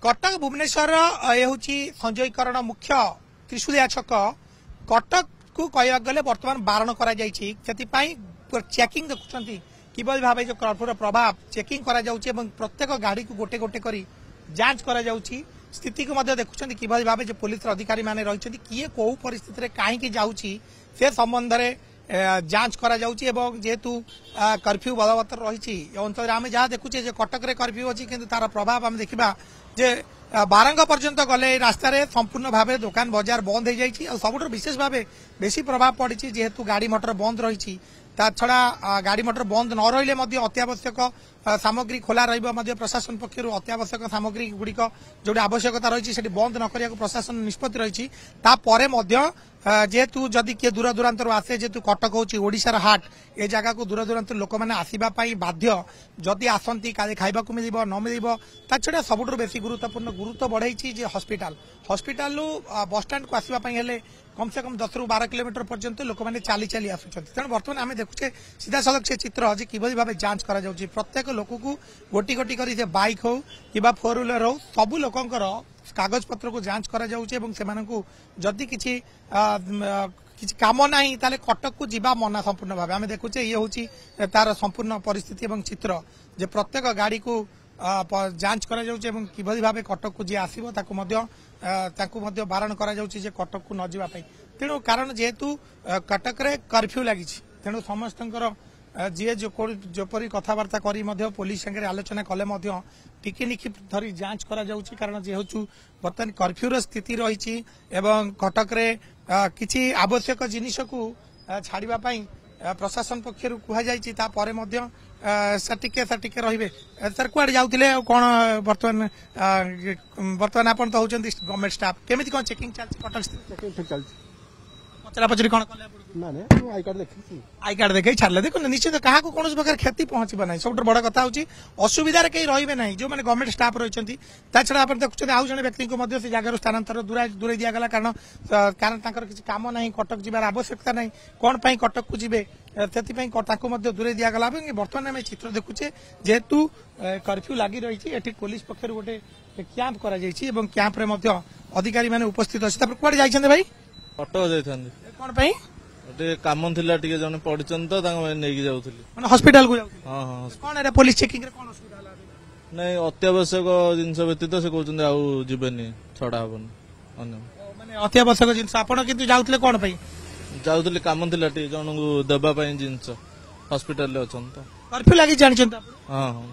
कटक भुवनेश्वर ये हूँ संजयकरण मुख्य त्रिशूलिया छक कटक को कह गले बर्तमान बारण कर चेकिंग देखुं किभली भाव जो कर्फ्यूर प्रभाव चेकिंग प्रत्येक गाड़ी को गोटे गोटे कर जांच कर स्थिति को देखुं किभली भाव जो पुलिस अधिकारी माने रही किए कौ परिस्थिति कहीं जाऊँगी से संबंध में जांच करा जाउची एवं जेहेतु कर्फ्यू बलवत्तर रही अंचल आम जहाँ देखुचे कटक कर्फ्यू अच्छी किंतु तार प्रभाव आम देखा जे बारंग पर्यंत गले रास्तार संपूर्ण भाव दुकान बजार बंद हो जाए सबुठ विशेष भाव बेसी प्रभाव पड़ी जेहेतु गाड़ी मोटर बंद रही छड़ा गाड़ी मोटर बंद न रही अत्यावश्यक सामग्री खोला रही प्रशासन पक्षर अत्यावश्यक सामग्री गुड़िक जो आवश्यकता रही बंद न करने प्रशासन निष्पत्ति रही जेहेतु जदि किए दूर दूरांतर आसे जेहेतु कटक होची ओडिशार हाट ए जगह को दूर दूरांतर लोक मैंने आसवा बाध्य जदि आसती खाइबा मिल न मिल छड़ा सबुठ बेसी गुरुत्व बढ़ाई हॉस्पिटल हॉस्पिटल बस स्टैंड को आसवाई हेले कम से कम 10 ରୁ 12 किलोमीटर पर्यंत लोक मैंने चली चली आसुच्च तेणु बर्तमान आम देखुचे सीधा सड़क से चित्र आज किभली भाव जांच करा जाउची प्रत्येक लोक को गोटी गोटी कर बाइक हो कि 4 व्हीलर हो सबू लोकंकर कागज पत्र को जांच करा जाउची एवं सेमानकु जदि किछि काम नाही ताले कटक को जीवा मना संपूर्ण भाव आम देखुचे ये होची तार संपूर्ण परिस्थिति एवं चित्र जे प्रत्येक गाड़ी को जांच करा जाउची एवं किभली भाव कटक को जी आसीबो ताकू बारण करा जाउची जे कटक को न जीवा पई तेणु कारण जेहेतु कटक रे कर्फ्यू लगी तेणु समस्तंकर जी जोपरी कथबार्ता करी पुलिस संगे आलोचना कले टिकिनिखि धरी जांच करा जाउची कारण जेहेतु बर्तमान कर्फ्यूर स्थिति रही एवं कटक रे किछि आवश्यक जिनिस को छाड़िबा पई प्रशासन पक्षर कहुई सटिके रही सर कुआडे जाउतिले कौन बर्तमान बर्तमान आपन तो होचंदी गवर्नमेंट स्टाफ केमिति कोन चेकिंग चलछि कटक चेकिंग ठीक चलछि पचरा पचरी कोन कले ना आई कार्ड देखे छाड़ले देखो निश्चित क्या कौन प्रकार क्षति पहुंचब ना सब बड़ कथा हूँ असुविधार कहीं रही ना जो मैंने गवर्नमेंट स्टाफ रही छड़ा आप देखुं आउ जन व्यक्ति को से जगार स्थानांतर दूरे दिगला कारण किसी कम ना कटक जीवार आवश्यकता ना कौन कटक को जी से दूरे दिगला बर्तमान आम चित्र देखुचे जेहेतु कर्फ्यू लगी रही पुलिस पक्षर गोटे कैंप कर अधिकारी मैंने उपस्थित अच्छे कौन जाइए भाई कटक कौन पाई काम थिला टिके जने पडिचन तो तांग नेकी जाउथली माने हॉस्पिटल को जाउथली हां हां कोन एरा पुलिस चेकिंग रे कोन असुविधा हला नै अत्यावश्यक जिंस व्यतीत से कहउचन आउ जीवनी छडा हबन अन्य माने अत्यावश्यक जिंस आपण किंतु जाउथले कोन पई जाउथली काम थिला टिके जनकु देबा पई जिंस हॉस्पिटल ले अछन तो कर्फ्यू लागि जानिछन त हां हां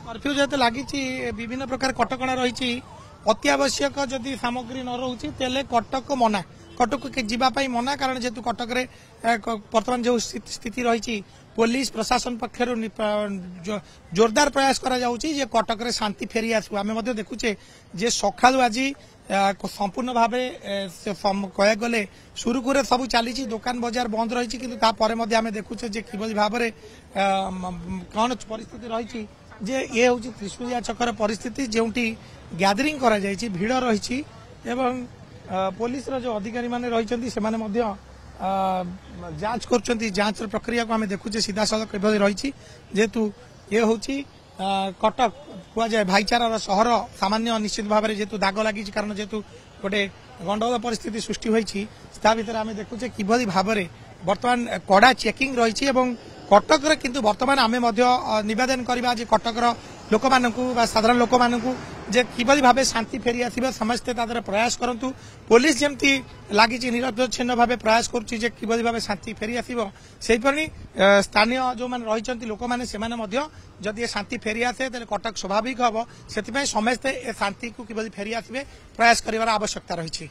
कर्फ्यू जते लागि छि विभिन्न प्रकार कटकणा रही छि अत्यावश्यक जदि सामग्री न रहउछि तेले कटक मना कटक के जीवाई मना कारण जेहेतु कटक रे वर्तमान जो स्थिति रही पुलिस प्रशासन पक्षर जोरदार प्रयास करा जाउची जे कटक रे शांति फेरी आसु आम देखुचे जे सकालु आज संपूर्ण भाव कह गले सुरुखुरे सब चली दुकान बजार बंद रही किंतु आम देखुचे जे किभली भाव में कौन परिस्थिति रही जे ये हूँ त्रिशूलिया छकर परिस्थिति जोटी गैदरिंग करा जायछि भीड़ रही एवं पुलिस जो अधिकारी माने रही से जांच कर जांच प्रक्रिया को आम देखुचे सीधा सड़क किभली रही जेहेतु ये हूँ कटक कहुए भाईचारार सहर सामान्य निश्चित भाव में जेहेतु दाग लगी कारण जेहेतु गोटे गंडगोल परिस्थिति सृष्टि होती भितर आम देखुचे किभली भाव में बर्तमान कड़ा चेकिंग रही कटक रे किंतु वर्तमान आमे नवेदन करवा कटकर लोक साधारण लोक जे किभली भाव शांति फेरी आसो समस्ते प्रयास करंतु पुलिस जमती लगी निरवच्छिन्न भाव प्रयास करुच्ची किभली भाव शांति फेरी आसो स्थानीय जो मैंने रही लोक मैंने जदि शांति फेरी आसे कटक स्वाभाविक हम से समस्ते शांति को किभली फेरी आसवे प्रयास कर आवश्यकता रही।